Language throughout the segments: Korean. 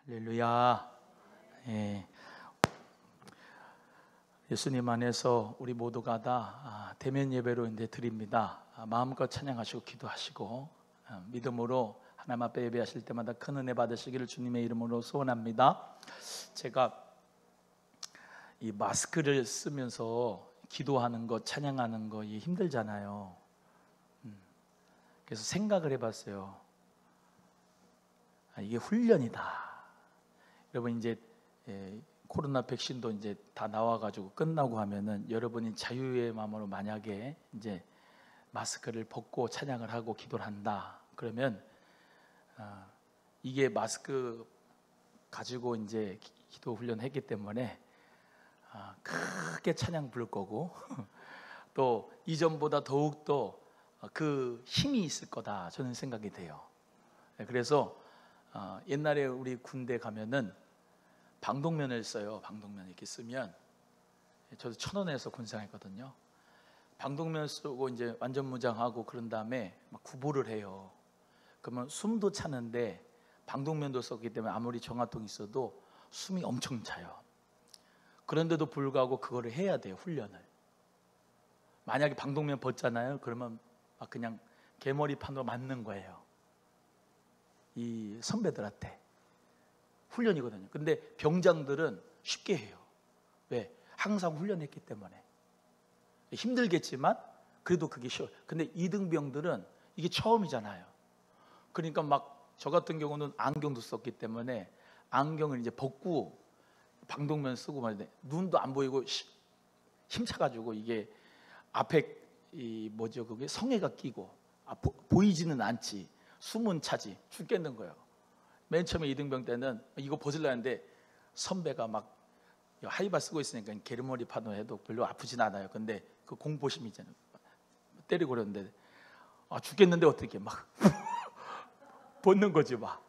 할렐루야. 예. 예수님 안에서 우리 모두가 다 대면 예배로 이제 드립니다. 마음껏 찬양하시고 기도하시고 믿음으로 하나님 앞에 예배하실 때마다 큰 은혜 받으시기를 주님의 이름으로 소원합니다. 제가 이 마스크를 쓰면서 기도하는 거, 찬양하는 거 힘들잖아요. 그래서 생각을 해봤어요. 이게 훈련이다. 여러분 이제 코로나 백신도 이제 다 나와가지고 끝나고 하면은 여러분이 자유의 마음으로 만약에 이제 마스크를 벗고 찬양을 하고 기도를 한다. 그러면 이게 마스크 가지고 이제 기도 훈련했기 때문에 크게 찬양 부를 거고 또 이전보다 더욱 더 그 힘이 있을 거다. 저는 생각이 돼요. 그래서 옛날에 우리 군대 가면은 방독면을 써요. 방독면 이렇게 쓰면 저도 1,000원에서 군생했거든요. 방독면 쓰고 이제 완전 무장하고 그런 다음에 막 구보를 해요. 그러면 숨도 차는데 방독면도 썼기 때문에 아무리 정화통이 있어도 숨이 엄청 차요. 그런데도 불구하고 그거를 해야 돼요. 훈련을. 만약에 방독면 벗잖아요. 그러면 막 그냥 개머리판으로 맞는 거예요. 이 선배들한테 훈련이거든요. 근데 병장들은 쉽게 해요. 왜? 항상 훈련했기 때문에. 힘들겠지만 그래도 그게 쉬워요. 근데 이등병들은 이게 처음이잖아요. 그러니까 막 저 같은 경우는 안경도 썼기 때문에 안경을 이제 벗고 방독면 쓰고 말인데 눈도 안 보이고 힘차가지고 이게 앞에 이 뭐죠? 그게 성에가 끼고 보이지는 않지. 숨은 차지. 죽겠는 거예요. 맨 처음에 이등병 때는 이거 벗으려는데 선배가 막 하이바 쓰고 있으니까 게르머리 파도 해도 별로 아프진 않아요. 근데 그 공포심이 있잖아요. 때리고 그러는데 죽겠는데 어떻게 막 벗는 거지 막.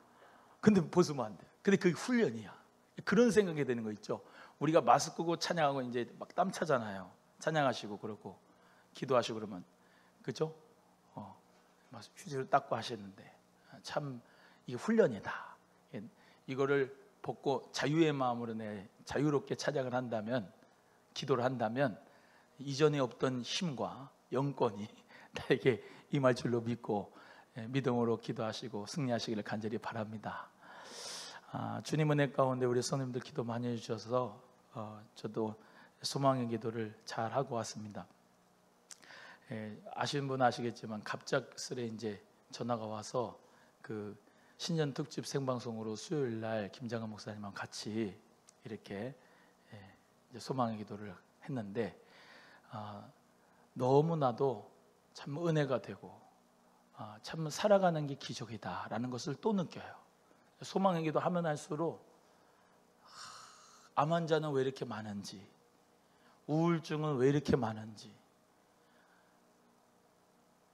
근데 벗으면 안 돼. 근데 그게 훈련이야. 그런 생각이 되는 거 있죠. 우리가 마스크 끄고 찬양하고 이제 막 땀 차잖아요. 찬양하시고 그러고 기도하시고 그러면 그죠? 휴지를 닦고 하셨는데 참 이게 훈련이다. 이거를 벗고 자유의 마음으로 자유롭게 찬양을 한다면, 기도를 한다면 이전에 없던 힘과 영권이 나에게 임할 줄로 믿고 믿음으로 기도하시고 승리하시기를 간절히 바랍니다. 주님 은혜 가운데 우리 성도님들 기도 많이 해주셔서 저도 소망의 기도를 잘 하고 왔습니다. 아시는 분은 아시겠지만 갑작스레 이제 전화가 와서 그 신년 특집 생방송으로 수요일 날 김장한 목사님과 같이 이렇게 이제 소망의 기도를 했는데 너무나도 참 은혜가 되고 참 살아가는 게 기적이다라는 것을 또 느껴요. 소망의 기도 하면 할수록 암 환자는 왜 이렇게 많은지, 우울증은 왜 이렇게 많은지,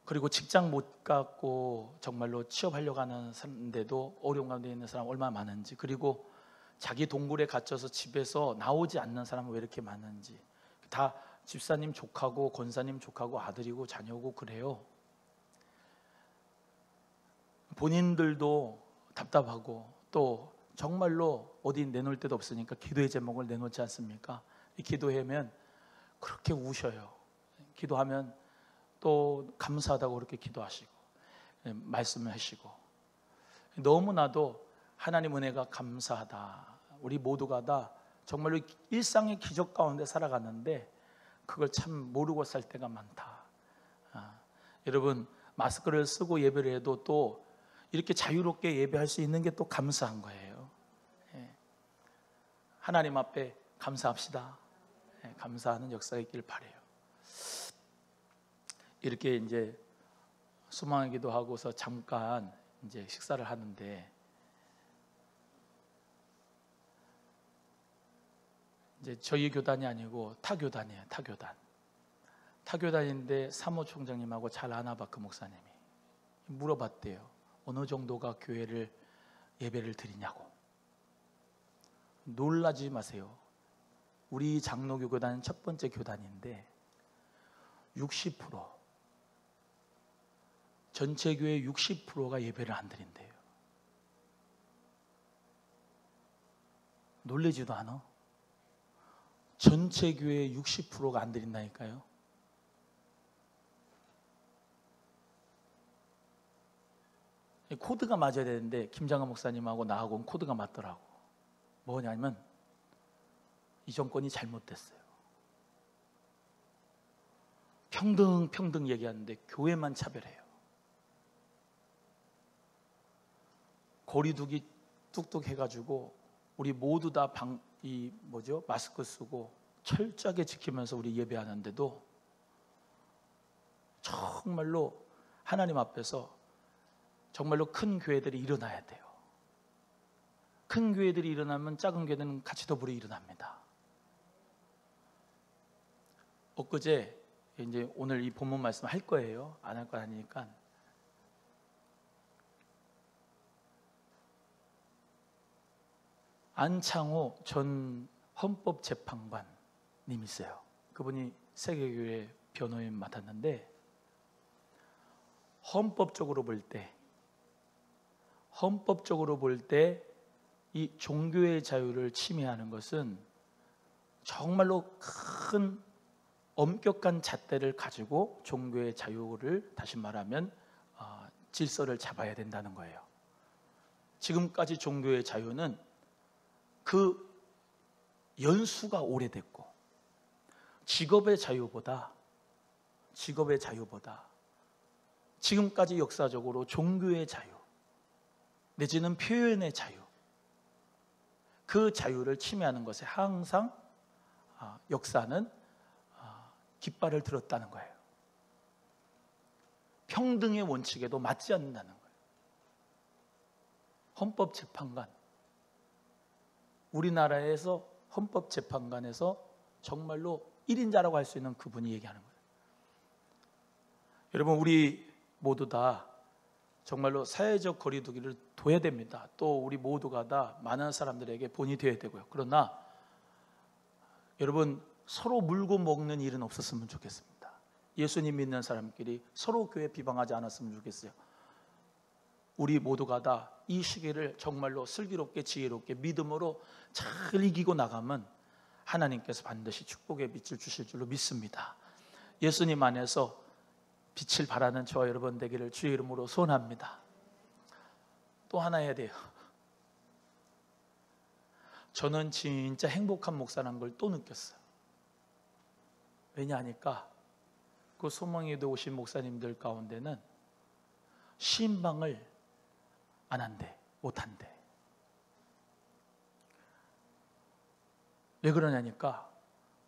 그리고 직장 못 갖고 정말로 취업하려고 하는 사람인데도 어려운 가운데 있는 사람 얼마나 많은지, 그리고 자기 동굴에 갇혀서 집에서 나오지 않는 사람은 왜 이렇게 많은지, 다 집사님 조카고 권사님 조카고 아들이고 자녀고 그래요. 본인들도 답답하고 또 정말로 어디 내놓을 데도 없으니까 기도의 제목을 내놓지 않습니까? 기도하면 그렇게 우셔요. 기도하면 또 감사하다고 그렇게 기도하시고 말씀을 하시고 너무나도 하나님 은혜가 감사하다. 우리 모두가 다 정말로 일상의 기적 가운데 살아가는데 그걸 참 모르고 살 때가 많다. 여러분 마스크를 쓰고 예배를 해도 또 이렇게 자유롭게 예배할 수 있는 게 또 감사한 거예요. 하나님 앞에 감사합시다. 감사하는 역사가 있길 바라요. 이렇게 이제 소망의 기도하고서 잠깐 이제 식사를 하는데 이제 저희 교단이 아니고 타 교단이에요. 타 교단인데 사무총장님하고 잘 아나 봐. 그 목사님이 물어봤대요. 어느 정도가 교회를 예배를 드리냐고. 놀라지 마세요. 우리 장로교 교단은 첫 번째 교단인데 60% 전체 교회 60%가 예배를 안 드린대요. 놀라지도 않아. 전체 교회의 60%가 안 드린다니까요. 코드가 맞아야 되는데 김장한 목사님하고 나하고는 코드가 맞더라고. 뭐냐면 이 정권이 잘못됐어요. 평등 얘기하는데 교회만 차별해요. 거리두기 뚝뚝 해가지고 우리 모두 다 마스크 쓰고 철저하게 지키면서 우리 예배하는데도 정말로 하나님 앞에서 정말로 큰 교회들이 일어나야 돼요. 큰 교회들이 일어나면 작은 교회는 같이 더불어 일어납니다. 엊그제 이제 오늘 이 본문 말씀 할 거예요. 안 할 거 아니니까. 안창호 전 헌법재판관님 있어요. 그분이 세계교회 변호인 맡았는데 헌법적으로 볼 때 이 종교의 자유를 침해하는 것은 정말로 큰 엄격한 잣대를 가지고 종교의 자유를 다시 말하면 질서를 잡아야 된다는 거예요. 지금까지 종교의 자유는 그 연수가 오래됐고 직업의 자유보다 지금까지 역사적으로 종교의 자유 내지는 표현의 자유, 그 자유를 침해하는 것에 항상 역사는 깃발을 들었다는 거예요. 평등의 원칙에도 맞지 않는다는 거예요. 헌법재판관, 우리나라에서 헌법재판관에서 정말로 1인자라고 할 수 있는 그분이 얘기하는 거예요. 여러분, 우리 모두 다 정말로 사회적 거리두기를 둬야 됩니다. 또 우리 모두가 다 많은 사람들에게 본이 되어야 되고요. 그러나 여러분, 서로 물고 먹는 일은 없었으면 좋겠습니다. 예수님 믿는 사람끼리 서로 교회 비방하지 않았으면 좋겠어요. 우리 모두가 다 이 시기를 정말로 슬기롭게 지혜롭게 믿음으로 잘 이기고 나가면 하나님께서 반드시 축복의 빛을 주실 줄로 믿습니다. 예수님 안에서 빛을 발하는 저와 여러분 되기를 주의 이름으로 소원합니다. 또 하나 해야 돼요. 저는 진짜 행복한 목사라는 걸 또 느꼈어요. 왜냐하니까 그 소망에도 오신 목사님들 가운데는 신방을 안 한대, 못 한대. 왜 그러냐니까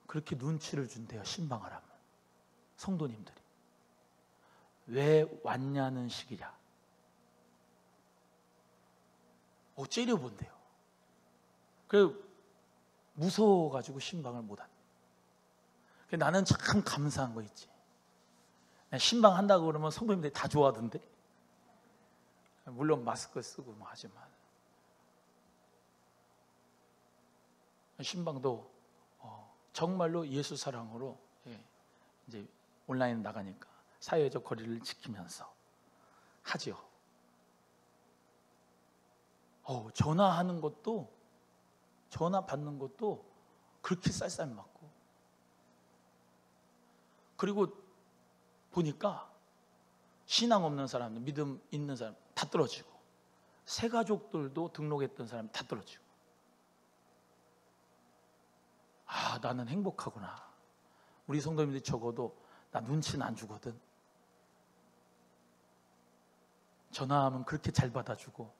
그렇게 눈치를 준대요. 신방을 하면 성도님들이 왜 왔냐는 식이랴. 째려본대요. 그래서 무서워가지고 신방을 못 한대. 나는 참 감사한 거 있지. 신방 한다고 그러면 성도님들이 다 좋아하던데. 물론 마스크 쓰고 뭐 하지만 신방도 정말로 예수 사랑으로 이제 온라인 나가니까 사회적 거리를 지키면서 하죠. 전화하는 것도 전화 받는 것도 그렇게 쌀쌀 맞고, 그리고 보니까 신앙 없는 사람들, 믿음 있는 사람 다 떨어지고, 새 가족들도 등록했던 사람 다 떨어지고. 나는 행복하구나. 우리 성도님들이 적어도 나 눈치는 안 주거든. 전화하면 그렇게 잘 받아주고,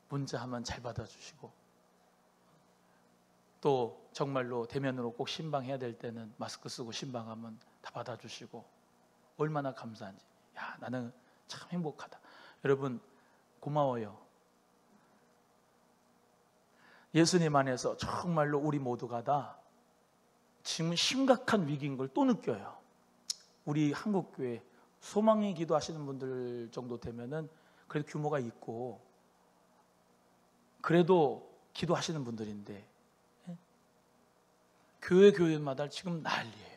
문자하면 잘 받아주시고, 또 정말로 대면으로 꼭 신방해야 될 때는 마스크 쓰고 신방하면 다 받아주시고, 얼마나 감사한지. 나는 참 행복하다. 여러분, 고마워요. 예수님 안에서 정말로 우리 모두가 다 지금 심각한 위기인 걸 또 느껴요. 우리 한국교회 소망의 기도하시는 분들 정도 되면은 그래도 규모가 있고 그래도 기도하시는 분들인데, 교회마다 지금 난리예요.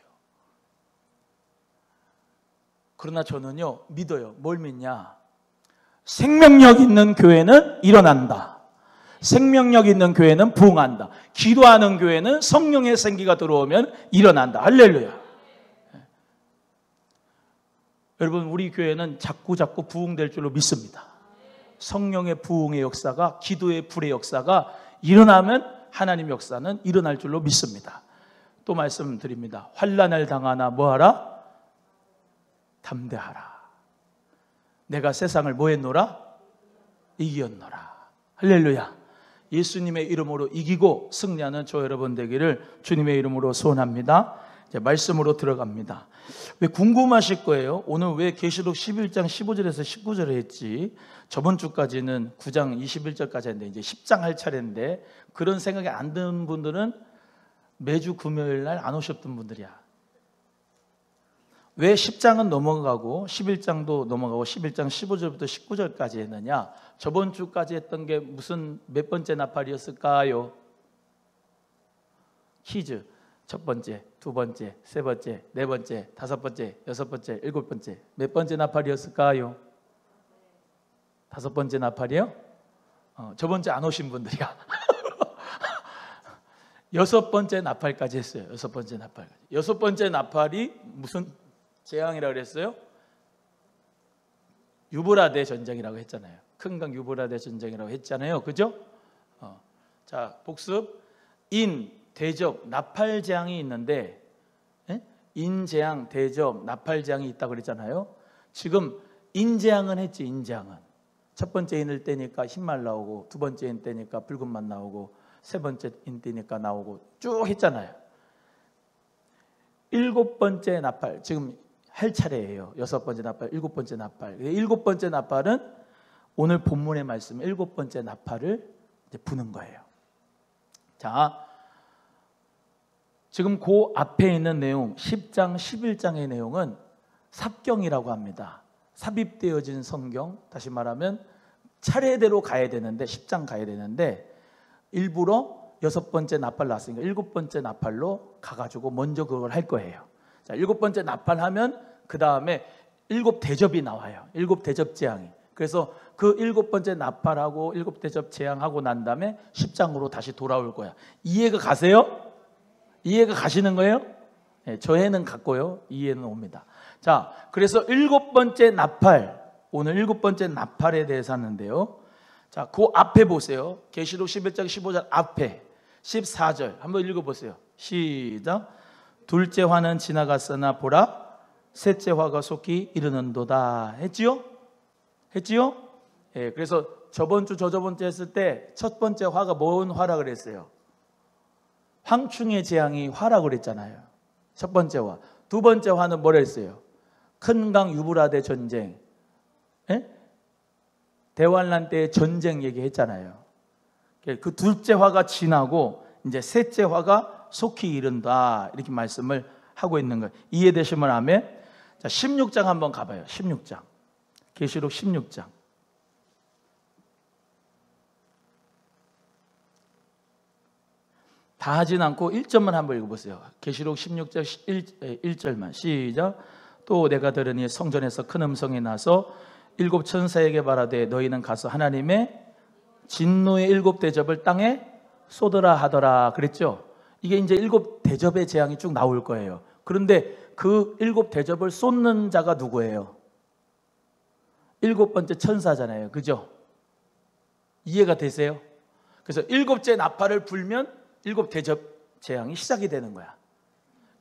그러나 저는요, 믿어요. 뭘 믿냐? 생명력 있는 교회는 일어난다. 생명력 있는 교회는 부흥한다. 기도하는 교회는 성령의 생기가 들어오면 일어난다. 할렐루야. 여러분, 우리 교회는 자꾸 부흥될 줄로 믿습니다. 성령의 부흥의 역사가, 기도의 불의 역사가 일어나면 하나님 역사는 일어날 줄로 믿습니다. 또 말씀드립니다. 환난을 당하나 뭐하라? 담대하라. 내가 세상을 뭐했노라? 이기었노라. 할렐루야. 예수님의 이름으로 이기고 승리하는 저 여러분 되기를 주님의 이름으로 소원합니다. 이제 말씀으로 들어갑니다. 왜 궁금하실 거예요? 오늘 왜 계시록 11장 15절에서 19절에 했지? 저번 주까지는 9장 21절까지 했는데 이제 10장 할 차례인데, 그런 생각이 안 드는 분들은 매주 금요일 날 안 오셨던 분들이야. 왜 10장은 넘어가고 11장도 넘어가고 11장 15절부터 19절까지 했느냐? 저번 주까지 했던 게 무슨 몇 번째 나팔이었을까요? 퀴즈. 첫 번째, 두 번째, 세 번째, 네 번째, 다섯 번째, 여섯 번째, 일곱 번째. 몇 번째 나팔이었을까요? 다섯 번째 나팔이요? 저번 주에 안 오신 분들이야. 여섯 번째 나팔까지 했어요. 여섯 번째 나팔까지. 여섯 번째 나팔이 무슨 재앙이라고 그랬어요? 유브라데 전쟁이라고 했잖아요. 큰강 유브라데 전쟁이라고 했잖아요. 그죠? 자, 복습. 대접, 나팔재앙이 있는데, 인재앙, 대접, 나팔재앙이 있다고 그랬잖아요. 지금 인재앙은 했지. 인재앙은 첫 번째 인을 떼니까 흰말 나오고, 두 번째 인 떼니까 붉은 맛 나오고, 세 번째 인 떼니까 나오고 쭉 했잖아요. 일곱 번째 나팔 지금 할 차례예요. 여섯 번째 나팔, 일곱 번째 나팔. 일곱 번째 나팔은 오늘 본문의 말씀, 일곱 번째 나팔을 이제 부는 거예요. 자, 지금 그 앞에 있는 내용, 10장, 11장의 내용은 삽경이라고 합니다. 삽입되어진 성경, 다시 말하면 차례대로 가야 되는데, 10장 가야 되는데 일부러 여섯 번째 나팔 났으니까 일곱 번째 나팔로 가가지고 먼저 그걸 할 거예요. 자, 일곱 번째 나팔 하면 그 다음에 일곱 대접이 나와요. 일곱 대접 재앙이. 그래서 그 일곱 번째 나팔하고 일곱 대접 재앙하고 난 다음에 10장으로 다시 돌아올 거야. 이해가 가세요? 이해가 가시는 거예요? 네, 저해는 갔고요. 이해는 옵니다. 자, 그래서 일곱 번째 나팔, 오늘 일곱 번째 나팔에 대해서 하는데요. 자, 그 앞에 보세요. 계시록 11장 15절 앞에 14절 한번 읽어보세요. 시작. 둘째 화는 지나갔으나 보라, 셋째 화가 속히 이르는도다. 했지요? 했지요? 예, 그래서 저번 주 저저번 주 했을 때 첫 번째 화가 뭔 화라 그랬어요? 황충의 재앙이 화라 그랬잖아요. 첫 번째 화. 두 번째 화는 뭐라 했어요? 큰강 유브라데 전쟁. 예? 대환란 때의 전쟁 얘기했잖아요. 그 둘째 화가 지나고 이제 셋째 화가 속히 이른다, 이렇게 말씀을 하고 있는 거예요. 이해되시면 아멘. 자, 16장 한번 가봐요. 16장. 계시록 16장. 다 하진 않고 1절만 한번 읽어보세요. 계시록 16장 1절만. 시작. 또 내가 들으니 성전에서 큰 음성이 나서 일곱 천사에게 말하되 너희는 가서 하나님의 진노의 일곱 대접을 땅에 쏟으라 하더라 그랬죠. 이게 이제 일곱 대접의 재앙이 쭉 나올 거예요. 그런데 그 일곱 대접을 쏟는 자가 누구예요? 일곱 번째 천사잖아요. 그죠? 이해가 되세요? 그래서 일곱째 나팔을 불면 일곱 대접 재앙이 시작이 되는 거야.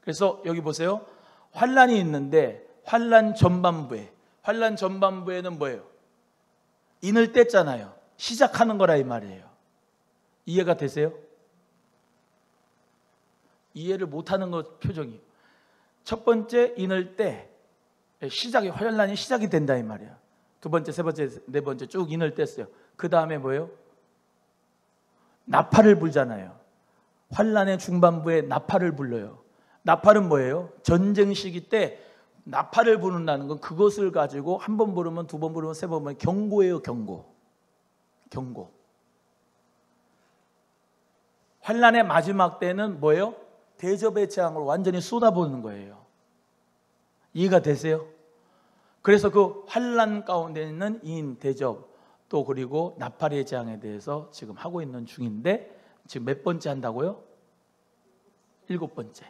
그래서 여기 보세요. 환란이 있는데 환란 전반부에는 뭐예요? 인을 뗐잖아요. 시작하는 거라 이 말이에요. 이해가 되세요? 이해를 못하는 것 표정이에요. 첫 번째 인을 떼 시작이, 환란이 시작이 된다 이 말이에요. 두 번째, 세 번째, 네 번째 쭉 인을 뗐어요. 그 다음에 뭐예요? 나팔을 불잖아요. 환란의 중반부에 나팔을 불러요. 나팔은 뭐예요? 전쟁 시기 때 나팔을 부른다는 건 그것을 가지고 한 번 부르면, 두 번 부르면, 세 번 부르면 경고예요. 경고. 환란의 마지막 때는 뭐예요? 대접의 재앙을 완전히 쏟아부는 거예요. 이해가 되세요? 그래서 그 환란 가운데 있는 인, 대접, 또 그리고 나팔의 재앙에 대해서 지금 하고 있는 중인데, 지금 몇 번째 한다고요? 7번째.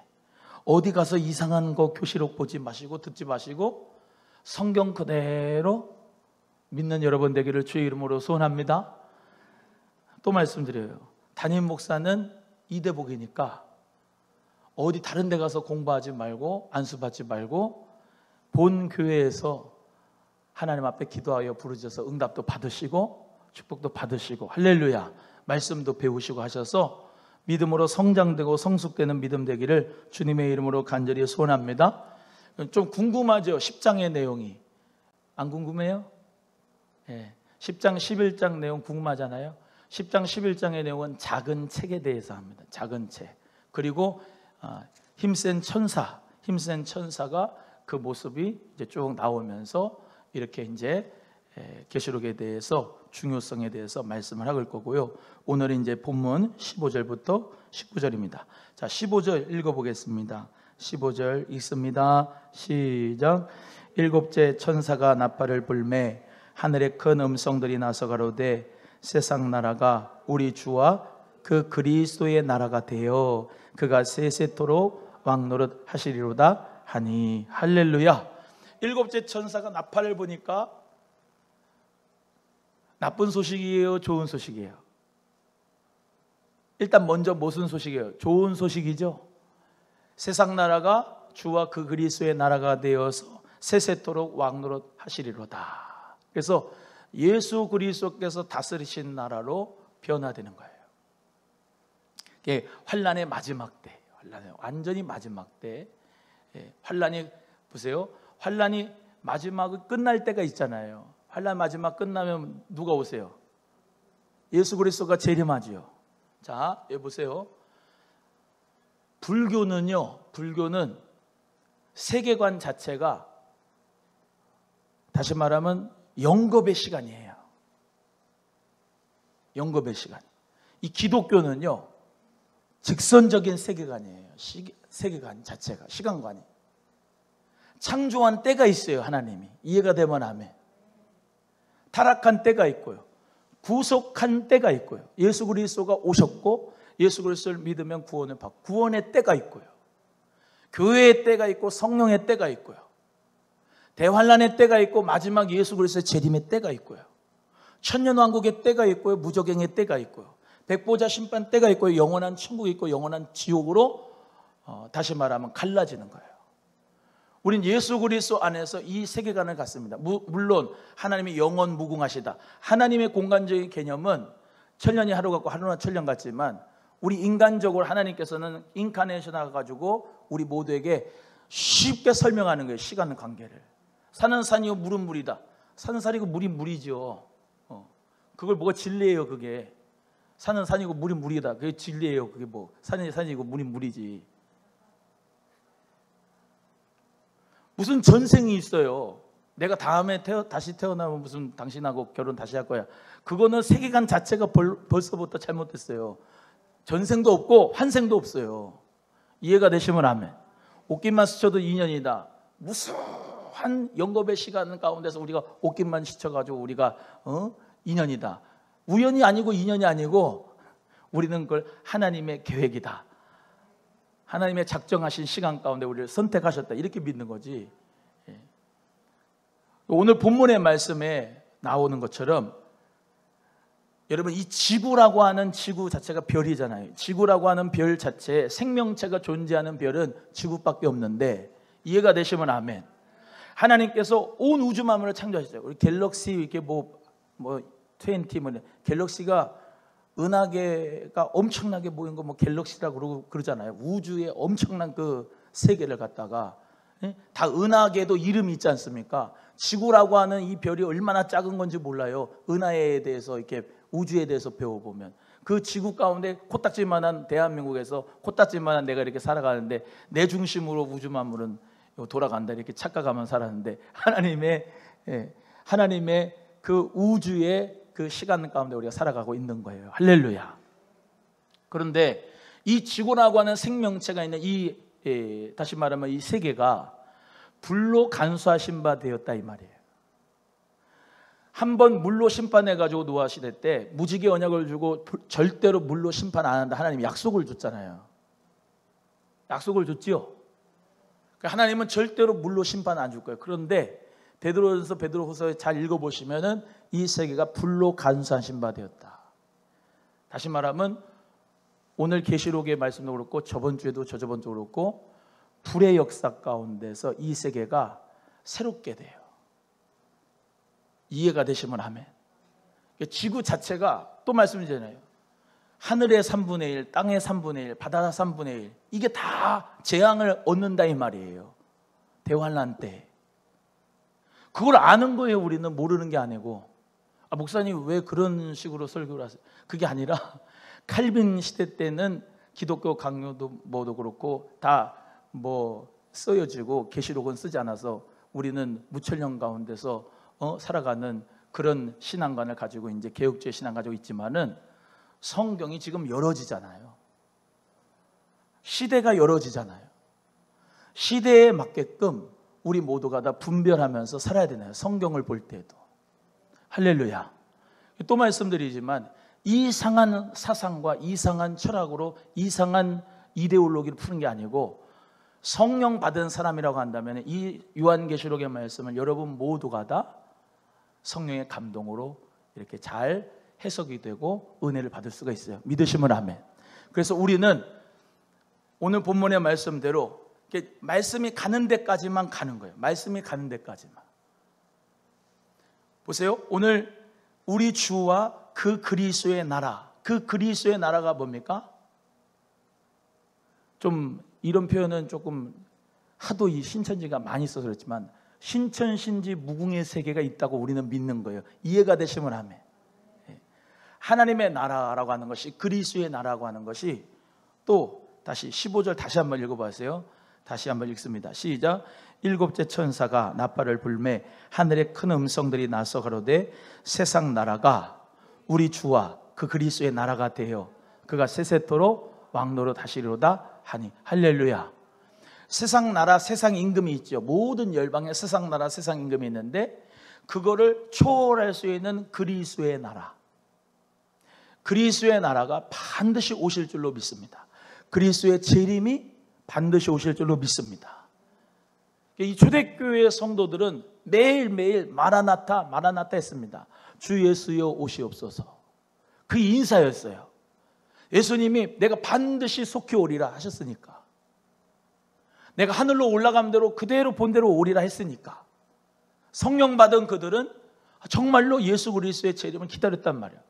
어디 가서 이상한 거 교실록 보지 마시고 듣지 마시고 성경 그대로 믿는 여러분 되기를 주의 이름으로 소원합니다. 또 말씀드려요. 담임 목사는 이대복이니까 어디 다른 데 가서 공부하지 말고 안수받지 말고 본 교회에서 하나님 앞에 기도하여 부르셔서 응답도 받으시고 축복도 받으시고 할렐루야 말씀도 배우시고 하셔서 믿음으로 성장되고 성숙되는 믿음 되기를 주님의 이름으로 간절히 소원합니다. 좀 궁금하죠? 10장의 내용이. 안 궁금해요? 예. 10장 11장 내용 궁금하잖아요. 10장 11장의 내용은 작은 책에 대해서 합니다. 작은 책. 그리고 힘센 천사가 그 모습이 이제 쭉 나오면서 이렇게 이제 계시록에 대해서 중요성에 대해서 말씀을 할 거고요. 오늘은 이제 본문 15절부터 19절입니다. 자, 15절 읽어보겠습니다. 15절 읽습니다. 시작. 일곱째 천사가 나팔을 불매 하늘에 큰 음성들이 나서 가로되 세상 나라가 우리 주와 그 그리스도의 나라가 되어 그가 세세토록 왕노릇 하시리로다 하니. 할렐루야. 일곱째 천사가 나팔을 보니까 나쁜 소식이에요? 좋은 소식이에요? 일단 먼저 무슨 소식이에요? 좋은 소식이죠. 세상 나라가 주와 그 그리스도의 나라가 되어서 세세토록 왕노릇 하시리로다. 그래서 예수 그리스도께서 다스리신 나라로 변화되는 거예요. 이게 환난의 마지막 때, 완전히 마지막 때, 환난이 보세요. 환난이 마지막을 끝날 때가 있잖아요. 환난 마지막 끝나면 누가 오세요? 예수 그리스도가 재림하지요. 자, 여기 보세요. 불교는 세계관 자체가 다시 말하면 영겁의 시간이에요. 영겁의 시간. 이 기독교는요, 직선적인 세계관이에요. 세계관 자체가, 시간관이. 창조한 때가 있어요. 하나님이. 이해가 되면 아멘. 타락한 때가 있고요, 구속한 때가 있고요, 예수 그리스도가 오셨고 예수 그리스도를 믿으면 구원을 받고 구원의 때가 있고요, 교회의 때가 있고 성령의 때가 있고요, 대환란의 때가 있고 마지막 예수 그리스도의 재림의 때가 있고요, 천년왕국의 때가 있고요, 무저갱의 때가 있고요, 백보자 심판 때가 있고요, 영원한 천국이 있고 영원한 지옥으로 다시 말하면 갈라지는 거예요. 우린 예수 그리스도 안에서 이 세계관을 갖습니다. 물론 하나님이 영원 무궁하시다. 하나님의 공간적인 개념은 천년이 하루 같고 하루나 천년 같지만 우리 인간적으로 하나님께서는 인카네이션을 가지고 우리 모두에게 쉽게 설명하는 거예요. 시간 관계를. 산은 산이고 물은 물이다. 산은 산이고 물이 물이죠. 그걸 뭐가 진리예요. 그게 산은 산이고 물이 물이다. 그게 진리예요. 그게 뭐 산이 산이고 물이 물이지. 무슨 전생이 있어요. 내가 다음에 다시 태어나면 무슨 당신하고 결혼 다시 할 거야. 그거는 세계관 자체가 벌써부터 잘못됐어요. 전생도 없고 환생도 없어요. 이해가 되시면 아멘. 옷깃만 스쳐도 인연이다. 무수한 영겁의 시간 가운데서 우리가 옷깃만 스쳐가지고 우리가 인연이다. 우연이 아니고 인연이 아니고 우리는 그걸 하나님의 계획이다. 하나님의 작정하신 시간 가운데 우리를 선택하셨다. 이렇게 믿는 거지. 오늘 본문의 말씀에 나오는 것처럼 여러분, 이 지구라고 하는 지구 자체가 별이잖아요. 지구라고 하는 별 자체, 생명체가 존재하는 별은 지구밖에 없는데, 이해가 되시면 아멘. 하나님께서 온 우주 만물을 창조하셨어요. 우리 갤럭시 이렇게 갤럭시가 은하계가 엄청나게 모인 거 갤럭시라고 그러잖아요. 우주의 엄청난 그 세계를 갖다가 다 은하계도 이름이 있지 않습니까? 지구라고 하는 이 별이 얼마나 작은 건지 몰라요. 은하에 대해서 이렇게 우주에 대해서 배워보면 그 지구 가운데 코딱지만한 대한민국에서 코딱지만한 내가 이렇게 살아가는데 내 중심으로 우주 만물은 돌아간다 이렇게 착각하면 살았는데 하나님의 그 우주의 그 시간 가운데 우리가 살아가고 있는 거예요. 할렐루야. 그런데 이 지구라고 하는 생명체가 있는 다시 말하면 이 세계가 불로 간수하신 바 되었다 이 말이에요. 한번 물로 심판해가지고 노아 시대 때 무지개 언약을 주고 절대로 물로 심판 안 한다. 하나님이 약속을 줬잖아요. 약속을 줬지요. 하나님은 절대로 물로 심판 안 줄 거예요. 그런데 베드로전서 베드로후서에 잘 읽어보시면은 이 세계가 불로 간수하신 바 되었다. 다시 말하면 오늘 계시록의 말씀도 그렇고 저번 주에도 저저번 주도 그렇고 불의 역사 가운데서 이 세계가 새롭게 돼요. 이해가 되시면 아멘. 지구 자체가 또 말씀드리잖아요. 하늘의 3분의 1, 땅의 3분의 1, 바다 3분의 1 이게 다 재앙을 얻는다 이 말이에요. 대환란 때. 그걸 아는 거예요. 우리는 모르는 게 아니고. 목사님 왜 그런 식으로 설교를 하세요? 그게 아니라 칼빈 시대 때는 기독교 강요도 뭐도 그렇고 다 뭐 쓰여지고 계시록은 쓰지 않아서 우리는 무천년 가운데서 살아가는 그런 신앙관을 가지고 이제 개혁주의 신앙 가지고 있지만은 성경이 지금 열어지잖아요. 시대가 열어지잖아요. 시대에 맞게끔 우리 모두가 다 분별하면서 살아야 되나요? 성경을 볼 때도. 할렐루야. 또 말씀드리지만 이상한 사상과 이상한 철학으로 이상한 이데올로기를 푸는 게 아니고 성령 받은 사람이라고 한다면 이 요한계시록의 말씀을 여러분 모두가 다 성령의 감동으로 이렇게 잘 해석이 되고 은혜를 받을 수가 있어요. 믿으시면 아멘. 그래서 우리는 오늘 본문의 말씀대로 말씀이 가는 데까지만 가는 거예요. 말씀이 가는 데까지만. 보세요. 오늘 우리 주와 그 그리스도의 나라, 그 그리스도의 나라가 뭡니까? 좀 이런 표현은 조금 하도 이 신천지가 많이 써서 그렇지만 신천신지 무궁의 세계가 있다고 우리는 믿는 거예요. 이해가 되시면 아멘. 하나님의 나라라고 하는 것이 그리스도의 나라라고 하는 것이 또 다시 15절 다시 한번 읽어보세요. 다시 한번 읽습니다. 시작. 일곱째 천사가 나팔을 불매 하늘에 큰 음성들이 나서 가로되 세상 나라가 우리 주와 그 그리스도의 나라가 되어 그가 세세토록 왕노로 다시리로다 하니. 할렐루야. 세상 나라 세상 임금이 있죠. 모든 열방에 세상 나라 세상 임금이 있는데 그거를 초월할 수 있는 그리스도의 나라, 그리스도의 나라가 반드시 오실 줄로 믿습니다. 그리스도의 재림이 반드시 오실 줄로 믿습니다. 이 초대교회 성도들은 매일매일 마라나타 마라나타 했습니다. 주 예수여 오시옵소서. 그 인사였어요. 예수님이 내가 반드시 속히 오리라 하셨으니까, 내가 하늘로 올라간 대로 그대로 본 대로 오리라 했으니까 성령 받은 그들은 정말로 예수 그리스도의 재림을 기다렸단 말이에요.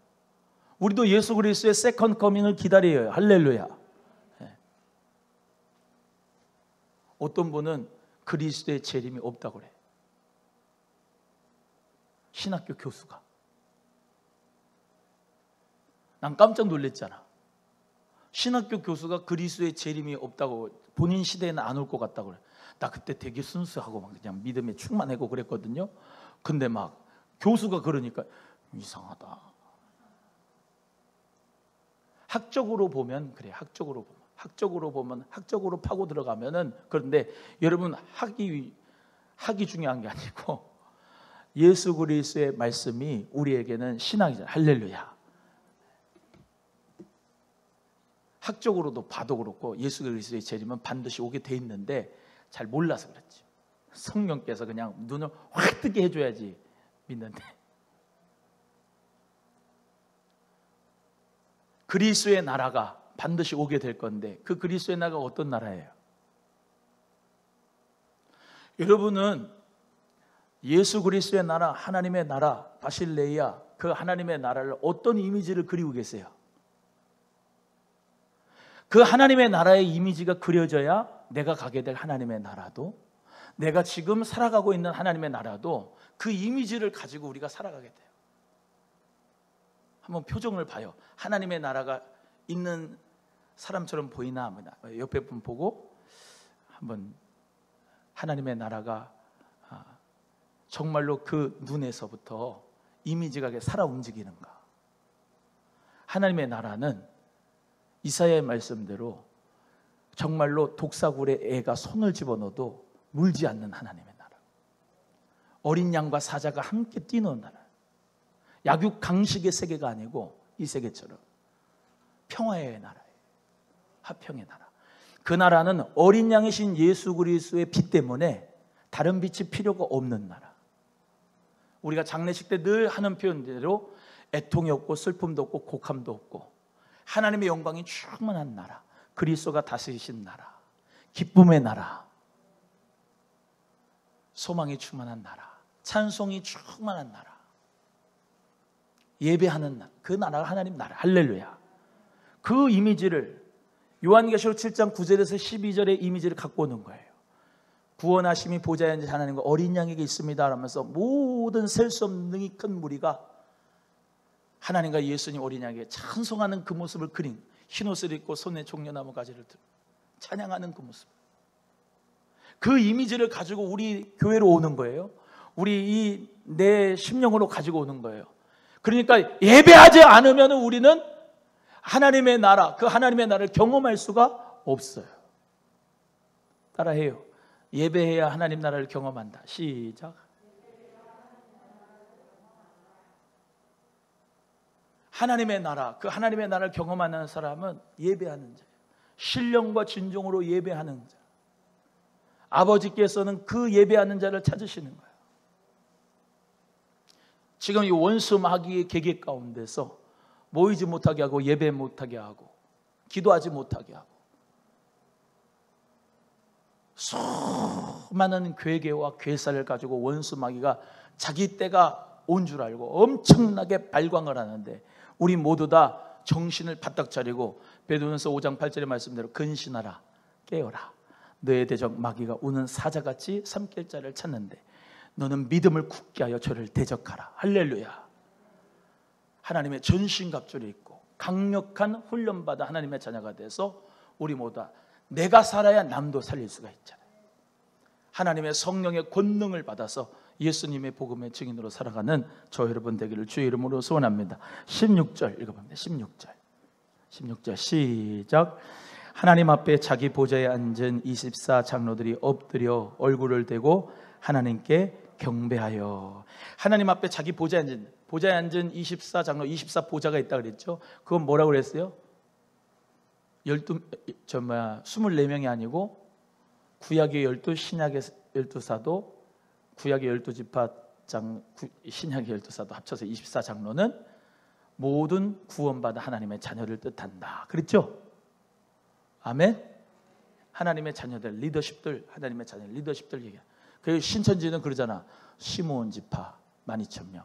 우리도 예수 그리스도의 세컨드 커밍을 기다려요. 할렐루야. 어떤 분은 그리스도의 재림이 없다고 그래. 신학교 교수가. 난 깜짝 놀랐잖아. 신학교 교수가 그리스도의 재림이 없다고, 본인 시대에는 안 올 것 같다고 그래. 나 그때 되게 순수하고 막 그냥 믿음에 충만하고 그랬거든요. 근데 막 교수가 그러니까 이상하다. 학적으로 보면 그래. 학적으로 보면 학적으로 파고 들어가면은. 그런데 여러분 학이 중요한 게 아니고 예수 그리스도의 말씀이 우리에게는 신학이잖아요. 할렐루야. 학적으로도 봐도 그렇고 예수 그리스도의 재림은 반드시 오게 돼 있는데 잘 몰라서 그렇지. 성령께서 그냥 눈을 확 뜨게 해줘야지 믿는데. 그리스도의 나라가 반드시 오게 될 건데 그 그리스도의 나라가 어떤 나라예요? 여러분은 예수 그리스도의 나라, 하나님의 나라, 바실레이아, 그 하나님의 나라를 어떤 이미지를 그리고 계세요? 그 하나님의 나라의 이미지가 그려져야 내가 가게 될 하나님의 나라도, 내가 지금 살아가고 있는 하나님의 나라도 그 이미지를 가지고 우리가 살아가게 돼요. 한번 표정을 봐요. 하나님의 나라가 있는 사람처럼 보이나? 옆에 분 보고 한번 하나님의 나라가 정말로 그 눈에서부터 이미지가 살아 움직이는가? 하나님의 나라는 이사야의 말씀대로 정말로 독사굴에 애가 손을 집어넣어도 물지 않는 하나님의 나라, 어린 양과 사자가 함께 뛰는 나라, 약육강식의 세계가 아니고 이 세계처럼 평화의 나라예요. 화평의 나라. 그 나라는 어린 양이신 예수 그리스도의 빛 때문에 다른 빛이 필요가 없는 나라. 우리가 장례식 때 늘 하는 표현대로 애통이 없고 슬픔도 없고 곡함도 없고 하나님의 영광이 충만한 나라, 그리스도가 다스리신 나라, 기쁨의 나라, 소망이 충만한 나라, 찬송이 충만한 나라, 예배하는 나라, 그 나라가 하나님 나라. 할렐루야. 그 이미지를 요한계시록 7장 9절에서 12절의 이미지를 갖고 오는 거예요. 구원하심이 보좌에 앉으신 하나님과 어린 양에게 있습니다 라면서 모든 셀 수 없는 능히 큰 무리가 하나님과 예수님 어린 양에게 찬송하는 그 모습을 그린, 흰옷을 입고 손에 종려나무 가지를 들고 찬양하는 그 모습, 그 이미지를 가지고 우리 교회로 오는 거예요. 우리 이 내 심령으로 가지고 오는 거예요. 그러니까 예배하지 않으면 우리는 하나님의 나라, 그 하나님의 나라를 경험할 수가 없어요. 따라해요. 예배해야 하나님 나라를 경험한다. 시작. 하나님의 나라, 그 하나님의 나라를 경험하는 사람은 예배하는 자예요. 신령과 진정으로 예배하는 자. 아버지께서는 그 예배하는 자를 찾으시는 거예요. 지금 이 원수 마귀의 계계 가운데서 모이지 못하게 하고 예배 못하게 하고 기도하지 못하게 하고 수많은 괴계와 괴사를 가지고 원수 마귀가 자기 때가 온 줄 알고 엄청나게 발광을 하는데 우리 모두 다 정신을 바짝 차리고 베드로전서 5장 8절의 말씀대로 근신하라, 깨어라. 너의 대적 마귀가 우는 사자같이 삼킬 자를 찾는데 너는 믿음을 굳게 하여 저를 대적하라. 할렐루야. 하나님의 전신갑주를 입고 강력한 훈련받아 하나님의 자녀가 돼서 우리 모두 내가 살아야 남도 살릴 수가 있잖아요. 하나님의 성령의 권능을 받아서 예수님의 복음의 증인으로 살아가는 저 여러분 되기를 주의 이름으로 소원합니다. 16절 읽어봅니다. 16절 시작. 하나님 앞에 자기 보좌에 앉은 24 장로들이 엎드려 얼굴을 대고 하나님께 경배하여. 하나님 앞에 자기 보좌에 앉은 24 장로, 24 보좌가 있다 그랬죠. 그건 뭐라고 그랬어요? 24명이 아니고 구약의 12, 신약의 12사도, 구약의 12지파장, 신약의 12사도 합쳐서 24장로는 모든 구원받은 하나님의 자녀를 뜻한다. 그랬죠? 아멘. 하나님의 자녀들, 리더십들, 하나님의 자녀 리더십들 얘기야. 그 신천지는 그러잖아. 시므온 지파 12,000명,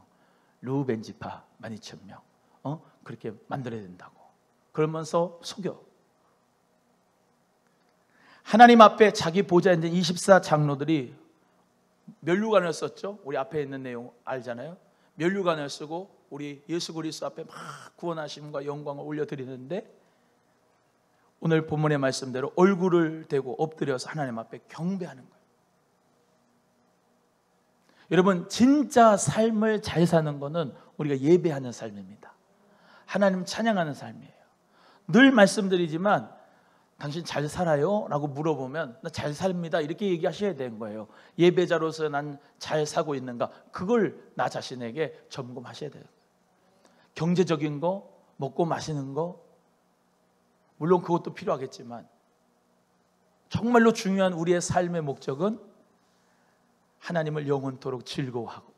루벤 지파 12,000명, 그렇게 만들어야 된다고. 그러면서 속여. 하나님 앞에 자기 보좌에 앉은 24 장로들이 면류관을 썼죠. 우리 앞에 있는 내용 알잖아요. 면류관을 쓰고 우리 예수 그리스도 앞에 막 구원하심과 영광을 올려드리는데 오늘 본문의 말씀대로 얼굴을 대고 엎드려서 하나님 앞에 경배하는 거예요. 여러분, 진짜 삶을 잘 사는 것은 우리가 예배하는 삶입니다. 하나님 찬양하는 삶이에요. 늘 말씀드리지만 당신 잘 살아요? 라고 물어보면 나 잘 삽니다 이렇게 얘기하셔야 되는 거예요. 예배자로서 난 잘 사고 있는가, 그걸 나 자신에게 점검하셔야 돼요. 경제적인 거, 먹고 마시는 거, 물론 그것도 필요하겠지만 정말로 중요한 우리의 삶의 목적은 하나님을 영원토록 즐거워하고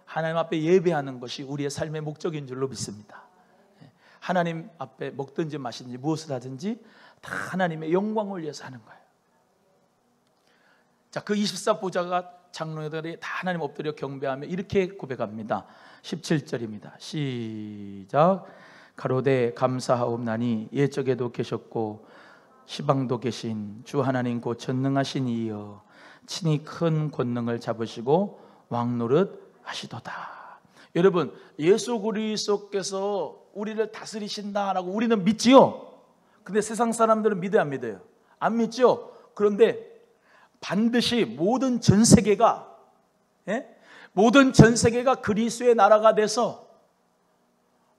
하나님 앞에 예배하는 것이 우리의 삶의 목적인 줄로 믿습니다. 하나님 앞에 먹든지 마시든지 무엇을 하든지 다 하나님의 영광을 위해서 하는 거예요. 자, 그 24보좌가 장로들이 다 하나님 엎드려 경배하며 이렇게 고백합니다. 17절입니다. 시작. 가로되 감사하옵나니 옛적에도 계셨고 시방도 계신 주 하나님 곧 전능하신 이여 친히 큰 권능을 잡으시고 왕노릇 하시도다. 여러분, 예수 그리스도께서 우리를 다스리신다라고 우리는 믿지요. 근데 세상 사람들은 믿어요, 안 믿어요? 안 믿죠. 그런데 반드시 모든 전 세계가 그리스도의 나라가 돼서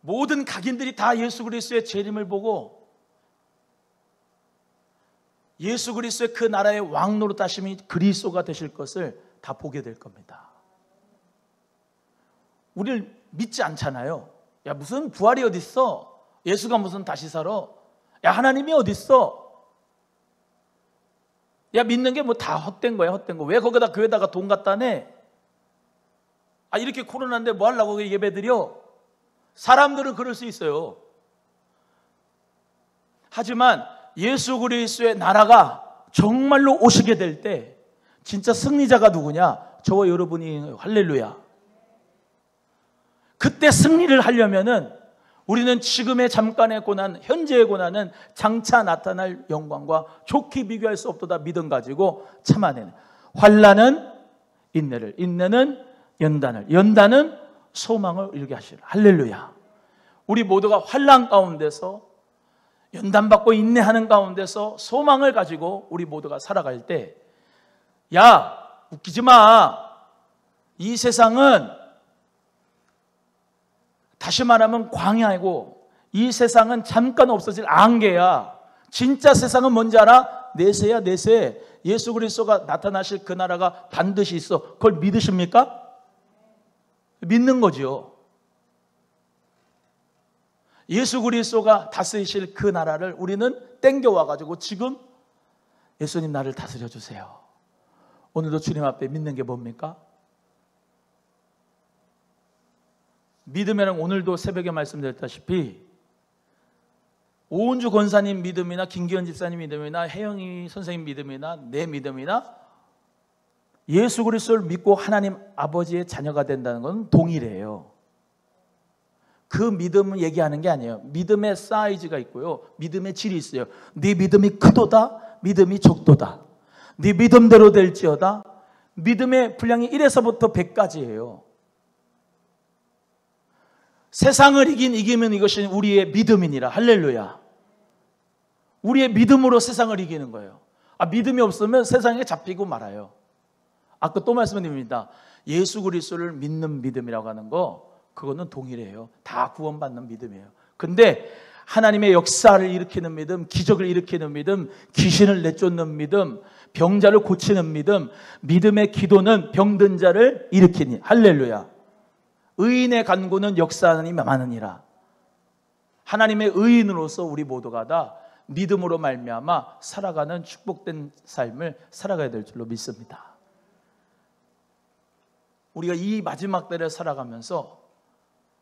모든 각인들이 다 예수 그리스도의 재림을 보고 예수 그리스도의 그 나라의 왕 노릇하심이 그리스도가 되실 것을 다 보게 될 겁니다. 우리를 믿지 않잖아요. 야, 무슨 부활이 어딨어? 예수가 무슨 다시 살아? 야, 하나님이 어딨어? 야, 믿는 게 뭐 다 헛된 거야, 헛된 거. 왜 거기다 교회다가 돈 갖다 내? 아, 이렇게 코로나인데 뭐 하려고 예배 드려? 사람들은 그럴 수 있어요. 하지만 예수 그리스도의 나라가 정말로 오시게 될 때 진짜 승리자가 누구냐? 저와 여러분이. 할렐루야. 그때 승리를 하려면은 우리는 지금의 잠깐의 고난, 현재의 고난은 장차 나타날 영광과 좋게 비교할 수 없도다 믿음 가지고 참아내는. 환난은 인내를, 인내는 연단을, 연단은 소망을 이루게 하시라. 할렐루야. 우리 모두가 환난 가운데서 연단받고 인내하는 가운데서 소망을 가지고 우리 모두가 살아갈 때, 야, 웃기지 마. 이 세상은 다시 말하면 광야이고 이 세상은 잠깐 없어질 안개야. 진짜 세상은 뭔지 알아? 내세야, 내세. 예수 그리스도가 나타나실 그 나라가 반드시 있어. 그걸 믿으십니까? 믿는 거죠. 예수 그리스도가 다스리실 그 나라를 우리는 땡겨와가지고 지금 예수님 나를 다스려 주세요. 오늘도 주님 앞에 믿는 게 뭡니까? 믿으면 오늘도 새벽에 말씀드렸다시피 오은주 권사님 믿음이나 김기현 집사님 믿음이나 혜영이 선생님 믿음이나 내 믿음이나 예수 그리스도를 믿고 하나님 아버지의 자녀가 된다는 건 동일해요. 그 믿음을 얘기하는 게 아니에요. 믿음의 사이즈가 있고요, 믿음의 질이 있어요. 네 믿음이 크도다, 믿음이 적도다. 네 믿음대로 될지어다. 믿음의 분량이 1에서부터 100까지예요. 세상을 이기면 이것이 우리의 믿음이니라. 할렐루야. 우리의 믿음으로 세상을 이기는 거예요. 믿음이 없으면 세상에 잡히고 말아요. 아까 또 말씀드립니다. 예수 그리스도를 믿는 믿음이라고 하는 거, 그거는 동일해요. 다 구원받는 믿음이에요. 근데 하나님의 역사를 일으키는 믿음, 기적을 일으키는 믿음, 귀신을 내쫓는 믿음, 병자를 고치는 믿음, 믿음의 기도는 병든 자를 일으키니. 할렐루야. 의인의 간구는 역사하느니 많으니라. 하나님의 의인으로서 우리 모두가 다 믿음으로 말미암아 살아가는 축복된 삶을 살아가야 될 줄로 믿습니다. 우리가 이 마지막 때를 살아가면서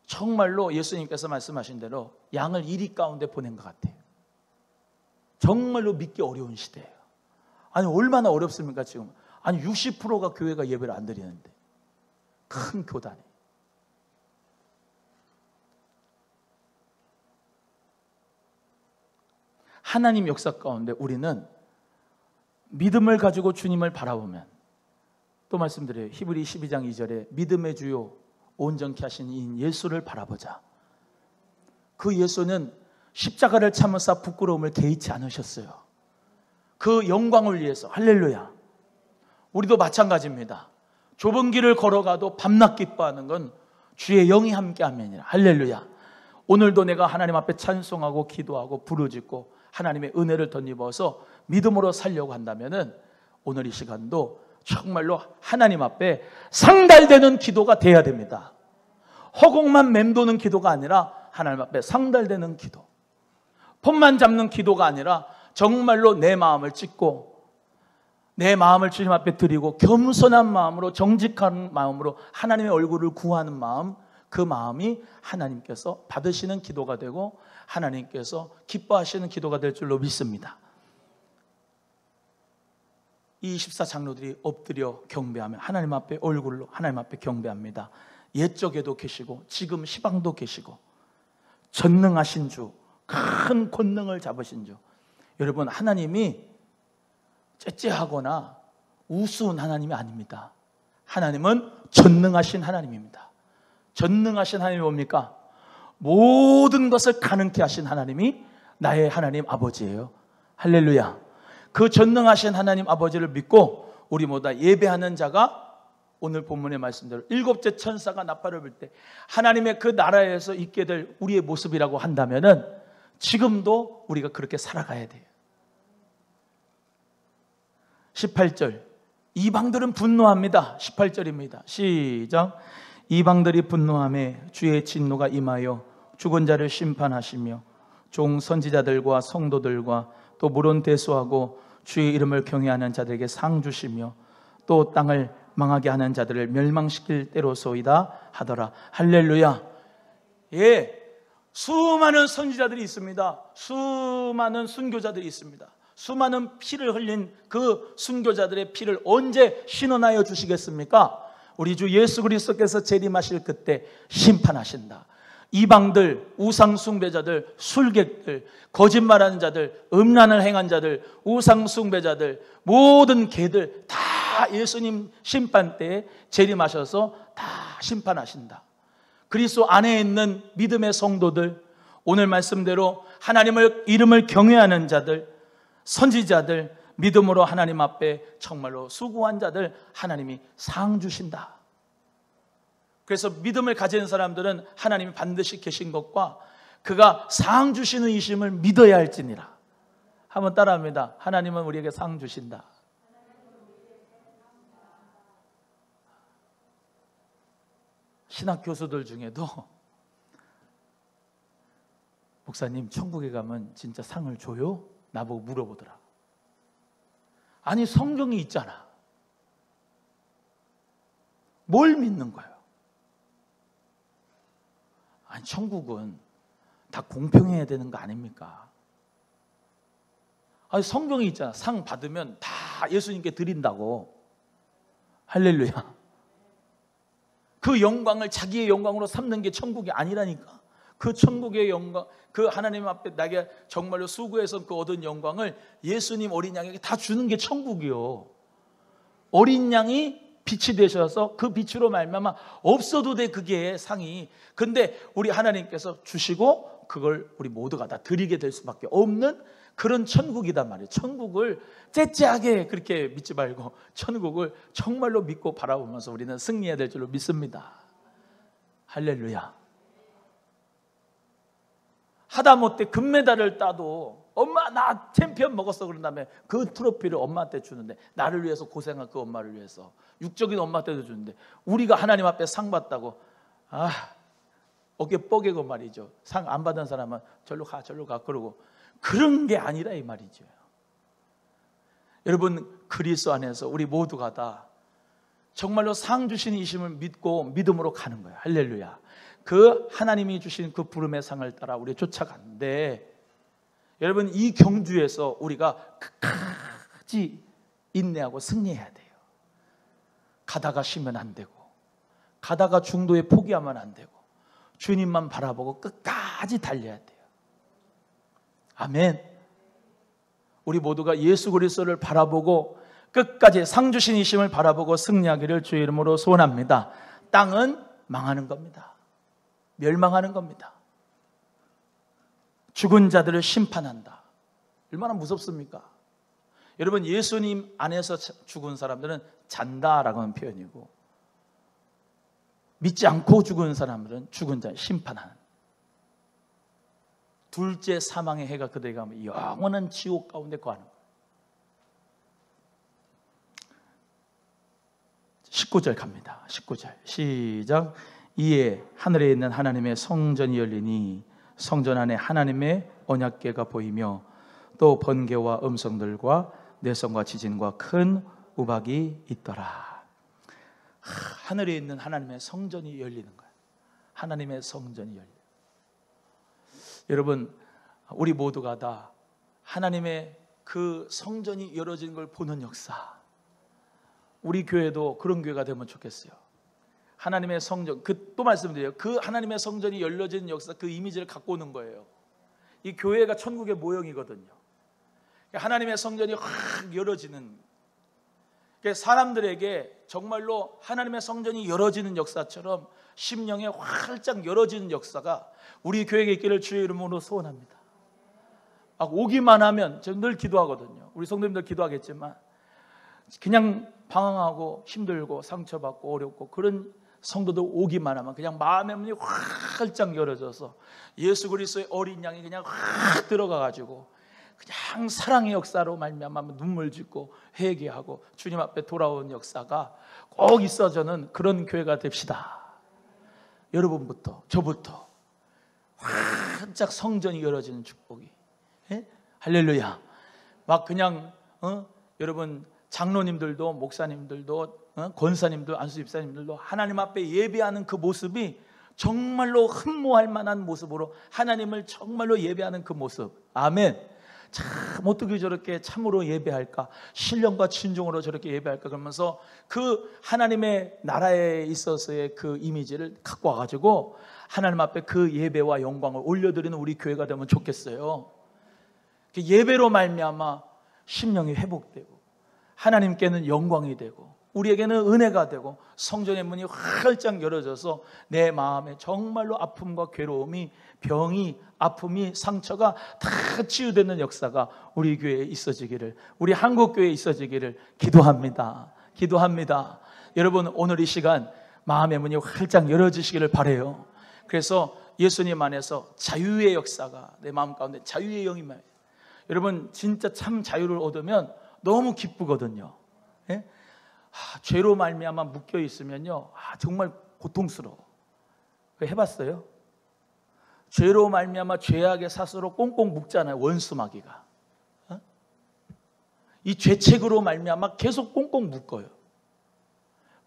정말로 예수님께서 말씀하신 대로 양을 이리 가운데 보낸 것 같아요. 정말로 믿기 어려운 시대예요. 아니, 얼마나 어렵습니까 지금? 아니, 60%가 교회가 예배를 안 드리는데, 큰 교단이. 하나님 역사 가운데 우리는 믿음을 가지고 주님을 바라보면, 또 말씀드려요. 히브리 12장 2절에 믿음의 주요 온전케 하신 이인 예수를 바라보자. 그 예수는 십자가를 참으사 부끄러움을 개의치 않으셨어요. 그 영광을 위해서. 할렐루야. 우리도 마찬가지입니다. 좁은 길을 걸어가도 밤낮 기뻐하는 건 주의 영이 함께함이니라. 할렐루야. 오늘도 내가 하나님 앞에 찬송하고 기도하고 부르짖고 하나님의 은혜를 덧입어서 믿음으로 살려고 한다면은 오늘 이 시간도 정말로 하나님 앞에 상달되는 기도가 돼야 됩니다. 허공만 맴도는 기도가 아니라 하나님 앞에 상달되는 기도, 폰만 잡는 기도가 아니라 정말로 내 마음을 찢고 내 마음을 주님 앞에 드리고 겸손한 마음으로, 정직한 마음으로 하나님의 얼굴을 구하는 마음, 그 마음이 하나님께서 받으시는 기도가 되고 하나님께서 기뻐하시는 기도가 될 줄로 믿습니다. 이 24장로들이 엎드려 경배하며 하나님 앞에 얼굴로 하나님 앞에 경배합니다. 옛적에도 계시고 지금 시방도 계시고 전능하신 주, 큰 권능을 잡으신 주. 여러분, 하나님이 째째하거나 우스운 하나님이 아닙니다. 하나님은 전능하신 하나님입니다. 전능하신 하나님이 뭡니까? 모든 것을 가능케 하신 하나님이 나의 하나님 아버지예요. 할렐루야. 그 전능하신 하나님 아버지를 믿고 우리 모두 예배하는 자가 오늘 본문의 말씀대로 일곱째 천사가 나팔을 불 때 하나님의 그 나라에서 있게 될 우리의 모습이라고 한다면은 지금도 우리가 그렇게 살아가야 돼요. 18절, 이방들은 분노합니다. 18절입니다. 시작. 이방들이 분노하며 주의 진노가 임하여 죽은 자를 심판하시며 종 선지자들과 성도들과 또 물론 대수하고 주의 이름을 경외하는 자들에게 상 주시며 또 땅을 망하게 하는 자들을 멸망시킬 때로소이다 하더라. 할렐루야. 예, 수많은 선지자들이 있습니다. 수많은 순교자들이 있습니다. 수많은 피를 흘린 그 순교자들의 피를 언제 신원하여 주시겠습니까? 우리 주 예수 그리스도께서 재림하실 그때 심판하신다. 이방들, 우상 숭배자들, 술객들, 거짓말하는 자들, 음란을 행한 자들, 우상 숭배자들, 모든 개들 다 예수님 심판 때에 재림하셔서 다 심판하신다. 그리스도 안에 있는 믿음의 성도들, 오늘 말씀대로 하나님의 이름을 경외하는 자들, 선지자들, 믿음으로 하나님 앞에 정말로 수고한 자들 하나님이 상 주신다. 그래서 믿음을 가진 사람들은 하나님이 반드시 계신 것과 그가 상 주시는 이심을 믿어야 할지니라. 한번 따라합니다. 하나님은 우리에게 상 주신다. 신학 교수들 중에도 목사님 천국에 가면 진짜 상을 줘요? 나보고 물어보더라. 아니 성경이 있잖아. 뭘 믿는 거예요? 아니 천국은 다 공평해야 되는 거 아닙니까? 아니 성경이 있잖아. 상 받으면 다 예수님께 드린다고. 할렐루야. 그 영광을 자기의 영광으로 삼는 게 천국이 아니라니까. 그 천국의 영광, 그 하나님 앞에 나게 정말로 수고해서 그 얻은 영광을 예수님 어린 양에게 다 주는 게 천국이요. 어린 양이 빛이 되셔서 그 빛으로 말미암아 없어도 돼 그게 상이. 근데 우리 하나님께서 주시고 그걸 우리 모두가 다 드리게 될 수밖에 없는 그런 천국이단 말이에요. 천국을 째째하게 그렇게 믿지 말고 천국을 정말로 믿고 바라보면서 우리는 승리해야 될 줄로 믿습니다. 할렐루야. 하다못해 금메달을 따도 엄마 나 챔피언 먹었어 그런 다음에 그 트로피를 엄마한테 주는데, 나를 위해서 고생한 그 엄마를 위해서 육적인 엄마한테도 주는데, 우리가 하나님 앞에 상 받다고 어깨 뻐개고 말이죠. 상 안 받은 사람은 절로 가 그러고 그런 게 아니라 이 말이죠. 여러분 그리스도 안에서 우리 모두가 다 정말로 상 주신 이심을 믿고 믿음으로 가는 거예요. 할렐루야. 그 하나님이 주신 그 부름의 상을 따라 우리 쫓아가는데, 여러분 이 경주에서 우리가 끝까지 인내하고 승리해야 돼요. 가다가 쉬면 안 되고, 가다가 중도에 포기하면 안 되고, 주님만 바라보고 끝까지 달려야 돼요. 아멘. 우리 모두가 예수 그리스도를 바라보고 끝까지 상 주신 이심을 바라보고 승리하기를 주의 이름으로 소원합니다. 땅은 망하는 겁니다. 멸망하는 겁니다. 죽은 자들을 심판한다. 얼마나 무섭습니까? 여러분 예수님 안에서 죽은 사람들은 잔다라고 하는 표현이고, 믿지 않고 죽은 사람들은 죽은 자 심판하는, 둘째 사망의 해가 그들에게 가면 영원한 지옥 가운데 거하는 거예요. 19절 갑니다. 19절 시작. 이에 하늘에 있는 하나님의 성전이 열리니 성전 안에 하나님의 언약궤가 보이며 또 번개와 음성들과 내성과 지진과 큰 우박이 있더라. 하늘에 있는 하나님의 성전이 열리는 거예요. 하나님의 성전이 열려요. 여러분 우리 모두가 다 하나님의 그 성전이 열어진 걸 보는 역사, 우리 교회도 그런 교회가 되면 좋겠어요. 하나님의 성전, 또 말씀드려요. 그 하나님의 성전이 열려진 역사, 그 이미지를 갖고 오는 거예요. 이 교회가 천국의 모형이거든요. 하나님의 성전이 확 열어지는, 사람들에게 정말로 하나님의 성전이 열어지는 역사처럼 심령에 활짝 열어지는 역사가 우리 교회에 있기를 주의 이름으로 소원합니다. 오기만 하면, 저는 늘 기도하거든요. 우리 성도님들 기도하겠지만 그냥 방황하고 힘들고 상처받고 어렵고 그런 성도들 오기만 하면 그냥 마음의 문이 활짝 열어져서 예수 그리스도의 어린 양이 그냥 확 들어가가지고 그냥 사랑의 역사로 말미암아 눈물 짓고 회개하고 주님 앞에 돌아온 역사가 꼭 있어서는 그런 교회가 됩시다. 여러분부터 저부터 활짝 성전이 열어지는 축복이, 예? 할렐루야. 막 그냥 여러분 장로님들도 목사님들도 권사님들 안수집사님들도 하나님 앞에 예배하는 그 모습이 정말로 흠모할 만한 모습으로 하나님을 정말로 예배하는 그 모습. 아멘. 참 어떻게 저렇게 참으로 예배할까, 신령과 진정으로 저렇게 예배할까, 그러면서 그 하나님의 나라에 있어서의 그 이미지를 갖고 와가지고 하나님 앞에 그 예배와 영광을 올려드리는 우리 교회가 되면 좋겠어요. 예배로 말미암아 심령이 회복되고 하나님께는 영광이 되고 우리에게는 은혜가 되고 성전의 문이 활짝 열어져서 내 마음에 정말로 아픔과 괴로움이, 병이, 아픔이, 상처가 다 치유되는 역사가 우리 교회에 있어지기를, 우리 한국교회에 있어지기를 기도합니다. 기도합니다. 여러분 오늘 이 시간 마음의 문이 활짝 열어지시기를 바라요. 그래서 예수님 안에서 자유의 역사가 내 마음 가운데, 자유의 영이 말이에요. 여러분 진짜 참 자유를 얻으면 너무 기쁘거든요. 예? 죄로 말미암아 묶여 있으면요, 정말 고통스러워. 해봤어요? 죄로 말미암아 죄악의 사슬로 꽁꽁 묶잖아요. 원수마귀가. 이 죄책으로 말미암아 계속 꽁꽁 묶어요.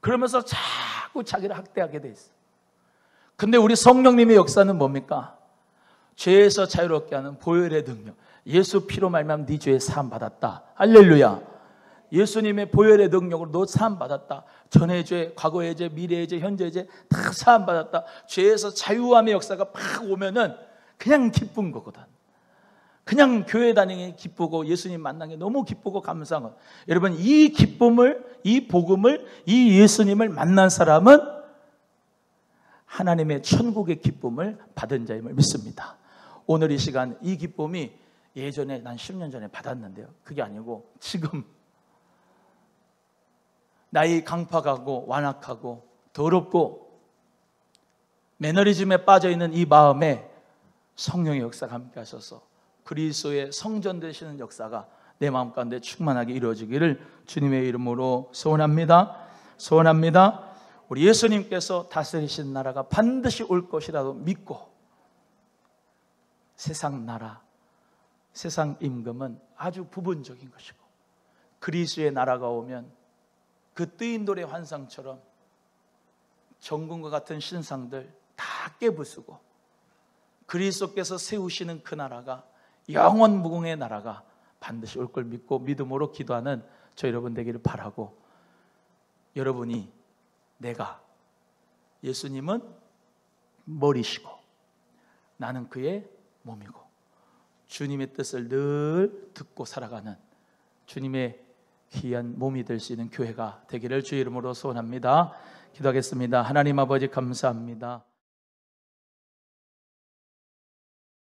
그러면서 자꾸 자기를 학대하게 돼 있어요. 근데 우리 성령님의 역사는 뭡니까? 죄에서 자유롭게 하는 보혈의 능력. 예수 피로 말미암아 네 죄에 사함 받았다. 할렐루야. 예수님의 보혈의 능력으로 너 사함 받았다. 전의 죄, 과거의 죄, 미래의 죄, 현재의 죄 다 사함 받았다. 죄에서 자유함의 역사가 팍 오면은 그냥 기쁜 거거든. 그냥 교회 다니기 기쁘고 예수님 만나는 게 너무 기쁘고 감사한 거. 여러분 이 기쁨을, 이 복음을, 이 예수님을 만난 사람은 하나님의 천국의 기쁨을 받은 자임을 믿습니다. 오늘 이 시간 이 기쁨이 예전에 난 10년 전에 받았는데요, 그게 아니고 지금 나이 강팍하고 완악하고 더럽고 매너리즘에 빠져있는 이 마음에 성령의 역사가 함께 하셔서 그리스도의 성전 되시는 역사가 내 마음 가운데 충만하게 이루어지기를 주님의 이름으로 소원합니다. 소원합니다. 우리 예수님께서 다스리시는 나라가 반드시 올 것이라도 믿고, 세상 나라, 세상 임금은 아주 부분적인 것이고 그리스도의 나라가 오면 그 뜨인 돌의 환상처럼 정금과 같은 신상들 다 깨부수고 그리스도께서 세우시는 그 나라가, 영원 무궁의 나라가 반드시 올 걸 믿고 믿음으로 기도하는 저 여러분 되기를 바라고, 여러분이, 내가, 예수님은 머리시고 나는 그의 몸이고 주님의 뜻을 늘 듣고 살아가는 주님의 귀한 몸이 될 수 있는 교회가 되기를 주의 이름으로 소원합니다. 기도하겠습니다. 하나님 아버지 감사합니다.